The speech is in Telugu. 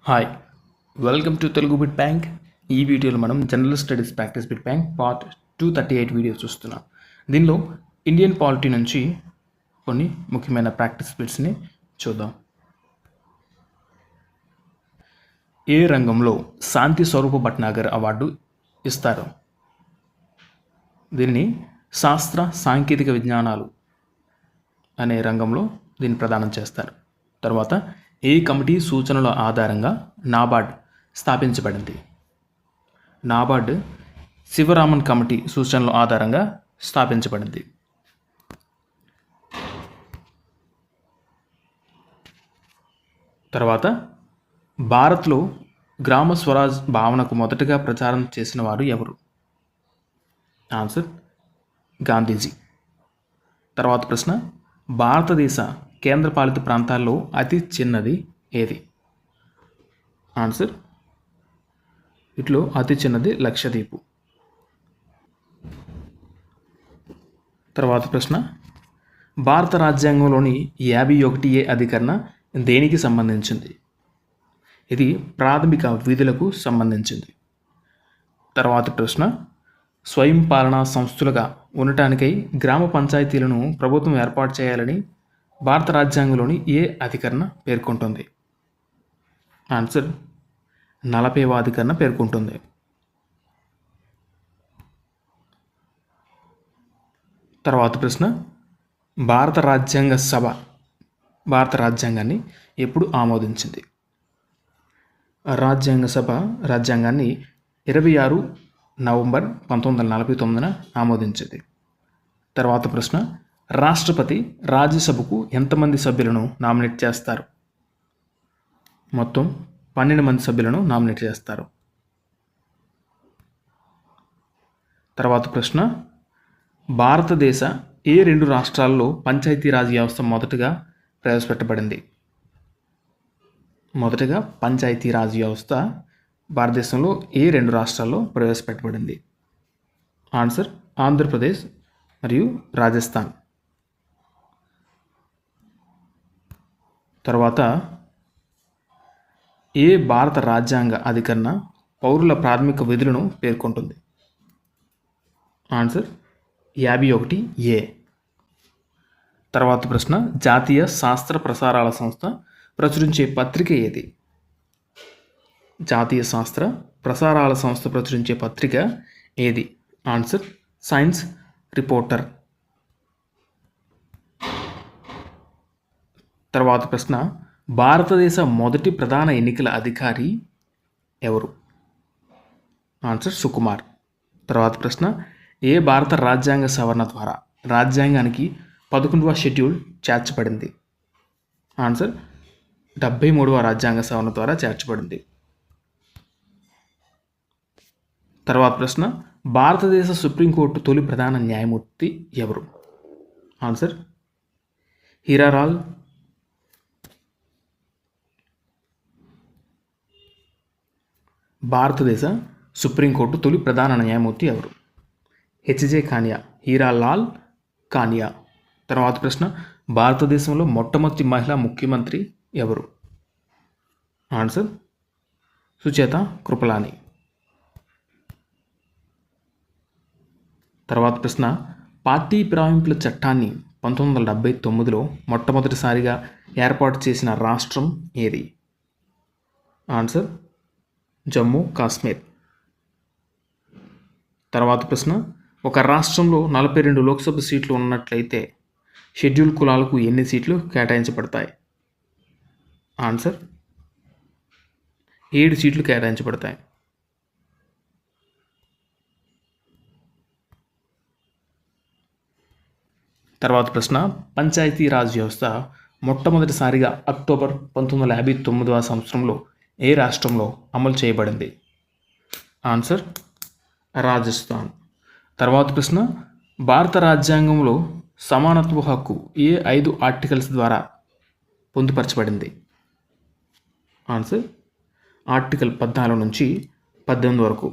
Hi, welcome to Telugu bit bank. ఈ వీడియోలో మనం general studies practice bit bank part 238 video చూస్తున్నాం. దీనిలో ఇండియన్ పాలిటీ నుంచి కొన్ని ముఖ్యమైన ప్రాక్టీస్ బిట్స్ని చూద్దాం. ఏ రంగంలో శాంతి స్వరూప భట్నాగర్ అవార్డు ఇస్తారు? దీన్ని శాస్త్ర సాంకేతిక విజ్ఞానాలు అనే రంగంలో దీన్ని ప్రదానం చేస్తారు. తర్వాత ఏ కమిటీ సూచనల ఆధారంగా నాబార్డ్ స్థాపించబడింది? నాబార్డ్ శివరామన్ కమిటీ సూచనల ఆధారంగా స్థాపించబడింది. తర్వాత భారత్లో గ్రామ స్వరాజ్ భావనకు మొదటగా ప్రచారం చేసిన వారు ఎవరు? ఆన్సర్ గాంధీజీ. తర్వాత ప్రశ్న, భారతదేశ కేంద్రపాలిత ప్రాంతాల్లో అతి చిన్నది ఏది? ఆన్సర్ వీటిలో అతి చిన్నది లక్షద్వీపు. తర్వాత ప్రశ్న, భారత రాజ్యాంగంలోని 51A అధికరణ దేనికి సంబంధించింది? ఇది ప్రాథమిక విధులకు సంబంధించింది. తర్వాత ప్రశ్న, స్వయం పాలనా సంస్థలుగా ఉండటానికై గ్రామ పంచాయతీలను ప్రభుత్వం ఏర్పాటు చేయాలని భారత రాజ్యాంగంలోని ఏ అధికరణ పేర్కొంటుంది? ఆన్సర్ 40వ అధికరణ పేర్కొంటుంది. తర్వాత ప్రశ్న, భారత రాజ్యాంగ సభ భారత రాజ్యాంగాన్ని ఎప్పుడు ఆమోదించింది? రాజ్యాంగ సభ రాజ్యాంగాన్ని 26 నవంబర్ 1949 ఆమోదించింది. తర్వాత ప్రశ్న, రాష్ట్రపతి రాజ్యసభకు ఎంతమంది సభ్యులను నామినేట్ చేస్తారు? మొత్తం 12 మంది సభ్యులను నామినేట్ చేస్తారు. తర్వాత ప్రశ్న, భారతదేశ ఏ 2 రాష్ట్రాల్లో పంచాయతీరాజ్ వ్యవస్థ మొదటగా ప్రవేశపెట్టబడింది? మొదటగా పంచాయతీరాజ్ వ్యవస్థ భారతదేశంలో ఏ 2 రాష్ట్రాల్లో ప్రవేశపెట్టబడింది? ఆన్సర్ ఆంధ్రప్రదేశ్ మరియు రాజస్థాన్. తర్వాత ఏ భారత రాజ్యాంగ అధికరణ పౌరుల ప్రాథమిక విధులను పేర్కొంటుంది? Answer 51A. తర్వాత ప్రశ్న, జాతీయ శాస్త్ర ప్రసారాల సంస్థ ప్రచురించే పత్రిక ఏది? జాతీయ శాస్త్ర ప్రసారాల సంస్థ ప్రచురించే పత్రిక ఏది? Answer science reporter. తర్వాత ప్రశ్న, భారతదేశ మొదటి ప్రధాన ఎన్నికల అధికారి ఎవరు? ఆన్సర్ సుకుమార్. తర్వాత ప్రశ్న, ఏ భారత రాజ్యాంగ సవరణ ద్వారా రాజ్యాంగానికి 11వ షెడ్యూల్ చేర్చబడింది? ఆన్సర్ 73వ రాజ్యాంగ సవరణ ద్వారా చేర్చబడింది. తర్వాత ప్రశ్న, భారతదేశ సుప్రీంకోర్టు తొలి ప్రధాన న్యాయమూర్తి ఎవరు? ఆన్సర్ హీరాలాల్. భారతదేశ సుప్రీంకోర్టు తొలి ప్రధాన న్యాయమూర్తి ఎవరు? హెచ్జే కానియా, హీరాలాల్ కానియా. తర్వాత ప్రశ్న, భారతదేశంలో మొట్టమొదటి మహిళా ముఖ్యమంత్రి ఎవరు? ఆన్సర్ సుచేత కృపలాని. తర్వాత ప్రశ్న, పార్టీ ఫిరాయింపుల చట్టాన్ని 1979లో మొట్టమొదటిసారిగా ఏర్పాటు చేసిన రాష్ట్రం ఏది? ఆన్సర్ జమ్మూ కాశ్మీర్. తర్వాత ప్రశ్న, ఒక రాష్ట్రంలో 42 లోక్సభ సీట్లు ఉన్నట్లయితే షెడ్యూల్ కులాలకు ఎన్ని సీట్లు కేటాయించబడతాయి? ఆన్సర్ 7 సీట్లు కేటాయించబడతాయి. తర్వాత ప్రశ్న, పంచాయతీరాజ్ వ్యవస్థ మొట్టమొదటిసారిగా అక్టోబర్ 1959వ సంవత్సరంలో ఏ రాష్ట్రంలో అమలు చేయబడింది? ఆన్సర్ రాజస్థాన్. తర్వాత ప్రశ్న, భారత రాజ్యాంగంలో సమానత్వ హక్కు ఏ 5 ఆర్టికల్స్ ద్వారా పొందుపరచబడింది? ఆన్సర్ ఆర్టికల్ 14 నుంచి 18 వరకు.